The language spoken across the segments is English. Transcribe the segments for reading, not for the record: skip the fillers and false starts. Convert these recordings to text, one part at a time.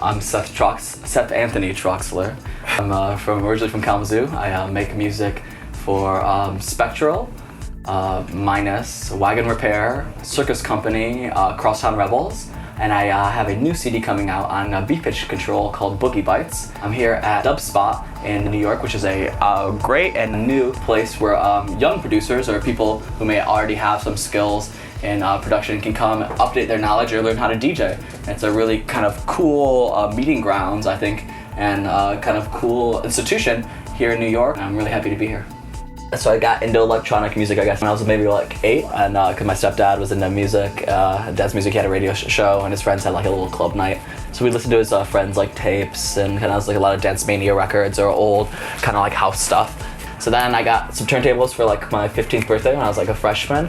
I'm Seth Anthony Troxler. I'm originally from Kalamazoo. I make music for Spectral, Minus, Wagon Repair, Circus Company, Crosstown Rebels, and I have a new CD coming out on beat pitch control called Boogie Bites. I'm here at Dubspot in New York, which is a great and new place where young producers or people who may already have some skills in production can come update their knowledge or learn how to DJ. It's a really kind of cool meeting grounds, I think, and kind of cool institution here in New York. I'm really happy to be here. So I got into electronic music, I guess, when I was maybe like 8, and because my stepdad was into music, dad's music, he had a radio show, and his friends had like a little club night. So we listened to his friends' like tapes, and kind of like a lot of Dance Mania records or old kind of like house stuff. So then I got some turntables for like my 15th birthday when I was like a freshman,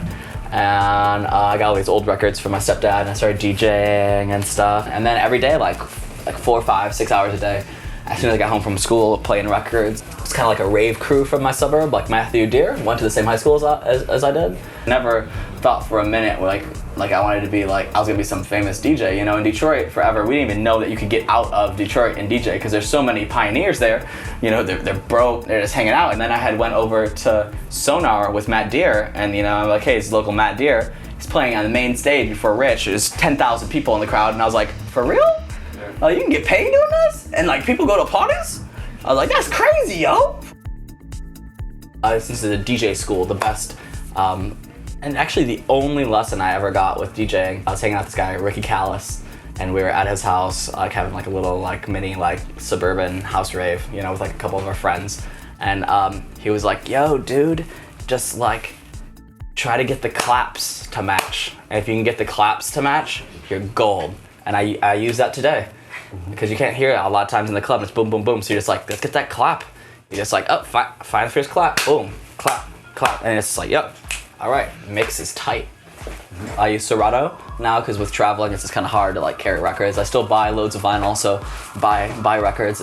and I got all these old records from my stepdad, and I started DJing and stuff. And then every day, like 4, 5, 6 hours a day, as soon as I got home from school, playing records. It was kind of like a rave crew from my suburb, like Matthew Deere, went to the same high school as I did. Never thought for a minute like I wanted to be like, I was gonna be some famous DJ, you know. In Detroit forever, we didn't even know that you could get out of Detroit and DJ because there's so many pioneers there, you know, they're broke, they're just hanging out. And then I had went over to Sonar with Matt Deere, and you know, I'm like, hey, it's local Matt Deere. He's playing on the main stage before Rich. There's 10,000 people in the crowd, and I was like, for real? Oh, you can get paid doing this? And like people go to parties? I was like, that's crazy, yo! This is a DJ school, the best. And actually the only lesson I ever got with DJing, I was hanging out with this guy, Ricky Callis, and we were at his house, like having like a little like mini like suburban house rave, you know, with like a couple of our friends. And he was like, yo, dude, just like try to get the claps to match. And if you can get the claps to match, you're gold. And I use that today. Because you can't hear it a lot of times in the club, it's boom, boom, boom. So you're just like, let's get that clap. You're just like, oh, find the first clap, boom, clap, clap. And it's like, yep, all right, mix is tight. I use Serato now because with traveling, it's just kind of hard to like carry records. I still buy loads of vinyl, so buy records.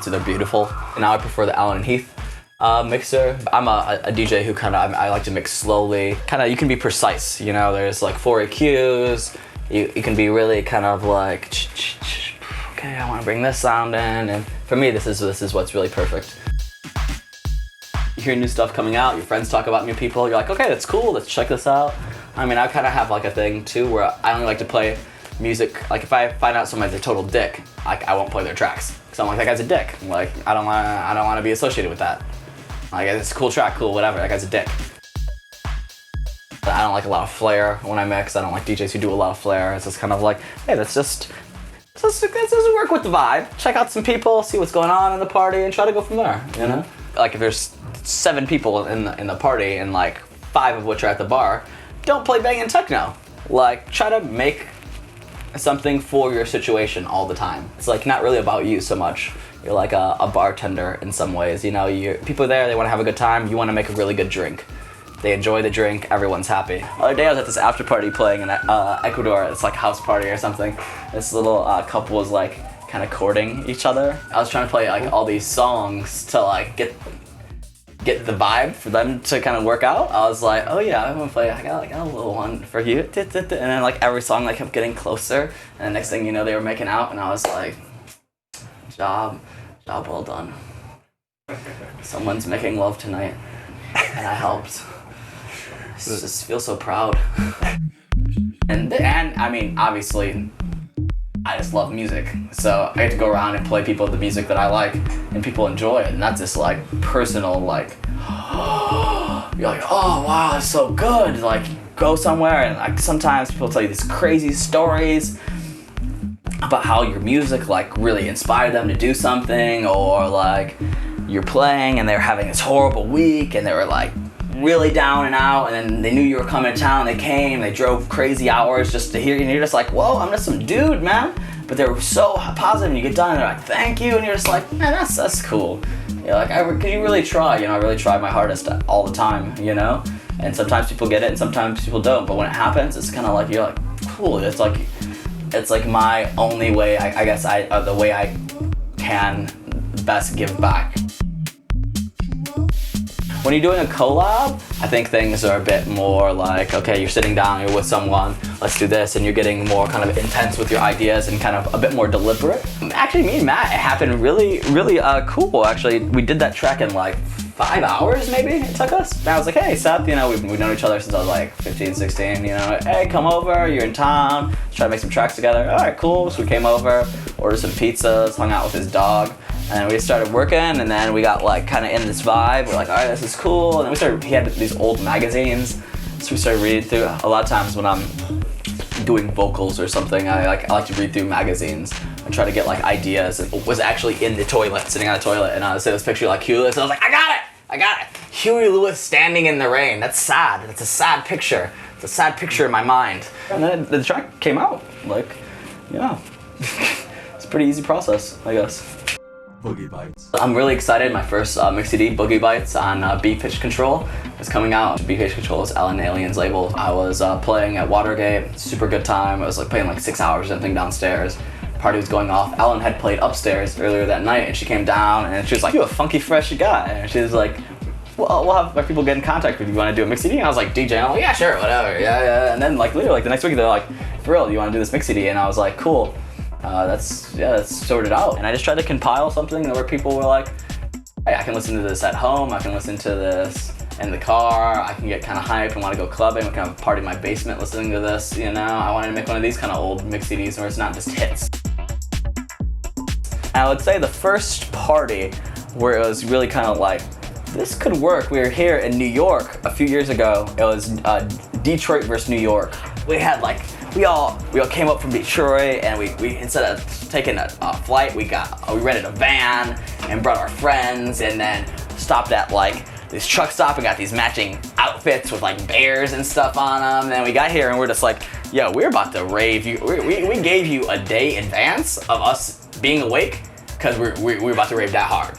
They're beautiful. And now I prefer the Allen and Heath mixer. I'm a DJ who I like to mix slowly. You can be precise, you know, there's like 4 EQs. You can be really kind of like, okay, I want to bring this sound in, and for me, this is what's really perfect. You hear new stuff coming out, your friends talk about new people, you're like, okay, that's cool, let's check this out. I mean, I kind of have like a thing too where I only like to play music, like if I find out somebody's a total dick, I won't play their tracks. Because I'm like, that guy's a dick. Like, I don't want to be associated with that. Like, it's a cool track, cool, whatever, that guy's a dick. I don't like a lot of flair when I mix. I don't like DJs who do a lot of flair. It's just kind of like, hey, let's just work with the vibe. Check out some people, see what's going on in the party, and try to go from there, you know? Like if there's 7 people in the party and like 5 of which are at the bar, don't play banging techno. Like try to make something for your situation all the time. It's like not really about you so much. You're like a bartender in some ways, you know? People are there, they want to have a good time, you want to make a really good drink. They enjoy the drink, everyone's happy. The other day I was at this after party playing in Ecuador. It's like a house party or something. This little couple was like kind of courting each other. I was trying to play like all these songs to like get the vibe for them to kind of work out. I was like, oh yeah, I'm gonna play, I got a little one for you. And then like every song like kept getting closer. And the next thing you know, they were making out, and I was like, job well done. Someone's making love tonight, and I helped. I just feel so proud. And I mean, obviously, I just love music. So I get to go around and play people the music that I like, and people enjoy it. And that's just like personal, like, you're like, oh wow, that's so good. Like, go somewhere, and like sometimes people tell you these crazy stories about how your music like really inspired them to do something, or like you're playing and they're having this horrible week and they were like really down and out, and then they knew you were coming to town, they came, they drove crazy hours just to hear you, and you're just like, whoa, I'm just some dude, man. But they were so positive, and you get done and they're like, thank you, and you're just like, man, that's cool. You're like, cause you really try, you know, I really try my hardest all the time, you know? And sometimes people get it and sometimes people don't, but when it happens, it's kind of like, you're like, cool, it's like my only way, I guess the way I can best give back. When you're doing a collab, I think things are a bit more like, okay, you're sitting down, you're with someone, let's do this, and you're getting more kind of intense with your ideas and kind of a bit more deliberate. Actually, me and Matt, it happened really cool. Actually, we did that track in like 5 hours maybe it took us. And I was like, hey Seth, you know, we've known each other since I was like 15, 16, you know, hey, come over, you're in town, let's try to make some tracks together. All right, cool. So we came over, ordered some pizzas, hung out with his dog, and we started working, and then we got like kind of in this vibe. We're like, all right, this is cool. And then he had these old magazines, so we started reading through. A lot of times when I'm doing vocals or something, I like to read through magazines and try to get like ideas. And was actually in the toilet, sitting on the toilet, and I saw this picture like Huey Lewis, and I was like, I got it! Huey Lewis standing in the rain. That's sad. It's a sad picture. It's a sad picture in my mind. And then the track came out. Like, yeah. It's a pretty easy process, I guess. Boogie Bites. I'm really excited. My first mix CD, Boogie Bites, on B pitch control is coming out. B pitch control is Ellen Alien's label. I was playing at Watergate. Super good time. I was like playing like 6 hours or something downstairs. Party was going off. Ellen had played upstairs earlier that night, and she came down and she was like, "You a funky fresh guy." And she was like, "Well, we'll have people get in contact with you. You want to do a mix CD?" And I was like, "DJ." I'm like, "Yeah, sure, whatever, yeah." And then like literally like the next week they're like, "For real, you want to do this mix CD?" And I was like, "Cool." That's sorted out. And I just tried to compile something where people were like, "Hey, I can listen to this at home. I can listen to this in the car. I can get kind of hyped and want to go clubbing. We can have a party in my basement listening to this. You know, I wanted to make one of these kind of old mix CDs where it's not just hits." I would say the first party where it was really kind of like, this could work. We were here in New York a few years ago. It was Detroit versus New York. We had like, we all came up from Detroit, and we instead of taking a flight, we rented a van and brought our friends, and then stopped at like this truck stop and got these matching outfits with like bears and stuff on them. And then we got here and we're just like, yo, we're about to rave. We gave you a day in advance of us being awake because we're about to rave that hard.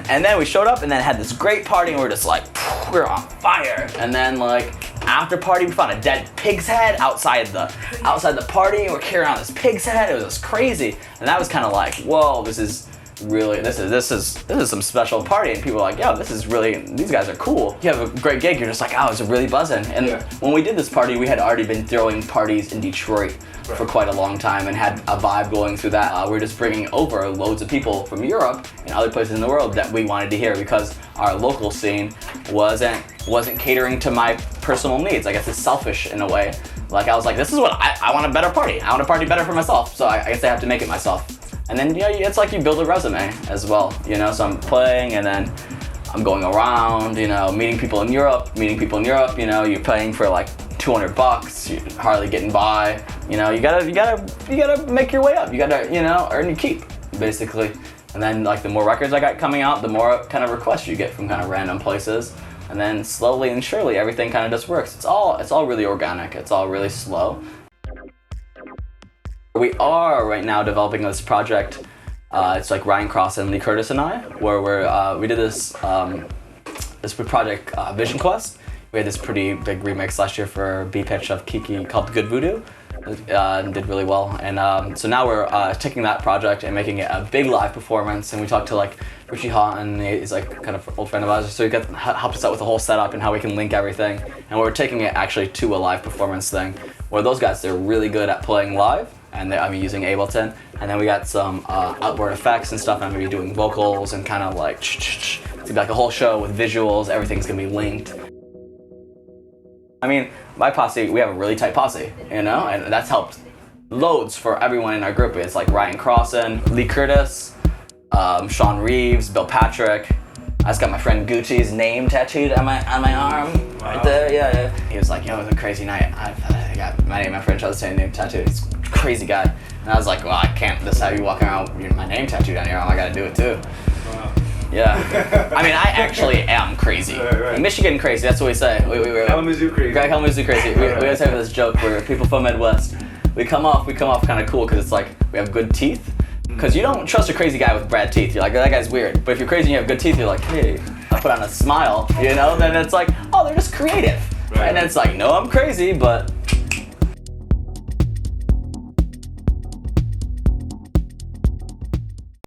And then we showed up and then had this great party, and we're just like, we're on fire. And then like after party, we found a dead pig's head outside the party, and we're carrying around this pig's head. It was just crazy. And that was kind of like, whoa, this is some special party. And people are like, yo, these guys are cool. You have a great gig. You're just like, oh, it's really buzzing. And when we did this party, we had already been throwing parties in Detroit for quite a long time and had a vibe going through that. We were just bringing over loads of people from Europe and other places in the world that we wanted to hear, because our local scene wasn't catering to my personal needs. I guess it's selfish in a way. Like I was like, this is what I want a better party. I want to party better for myself. So I guess I have to make it myself. And then, you know, it's like you build a resume as well, you know, so I'm playing and then I'm going around, you know, meeting people in Europe, you know, you're playing for like $200, you're hardly getting by, you know, you gotta make your way up, you gotta, you know, earn your keep, basically. And then like the more records I got coming out, the more kind of requests you get from kind of random places. And then slowly and surely everything kind of just works. It's all really organic, it's all really slow. We are right now developing this project. It's like Ryan Cross and Lee Curtis and I, where we did this project Visionquest. We had this pretty big remix last year for B pitch of Kiki called Good Voodoo, and did really well. And so now we're taking that project and making it a big live performance. And we talked to like Richie Houghton, he's like kind of an old friend of ours, so he helped us out with the whole setup and how we can link everything. And we're taking it actually to a live performance thing, where those guys, they're really good at playing live. And I'm using Ableton, and then we got some outboard effects and stuff, and I'm gonna be doing vocals and kind of like, it's gonna be like a whole show with visuals, everything's gonna be linked. I mean, my posse, we have a really tight posse, you know, and that's helped loads for everyone in our group. It's like Ryan Crossan, Lee Curtis, Sean Reeves, Bill Patrick. I just got my friend Gucci's name tattooed on my arm, right there, yeah. He was like, yo, it was a crazy night. I got my name, my friend Charles' name tattooed. He's a crazy guy. And I was like, well, I can't just have you walking around with my name tattooed on your arm. I gotta do it too. Wow. Yeah. I mean, I actually am crazy. Right. Michigan crazy, that's what we say. Kalamazoo crazy. Kalamazoo crazy. We always have this joke where people from Midwest, we come off kind of cool because it's like, we have good teeth. Because you don't trust a crazy guy with bad teeth. You're like, that guy's weird. But if you're crazy and you have good teeth, you're like, hey, I put on a smile, you know? Then it's like, oh, they're just creative. Right. And it's like, no, I'm crazy, but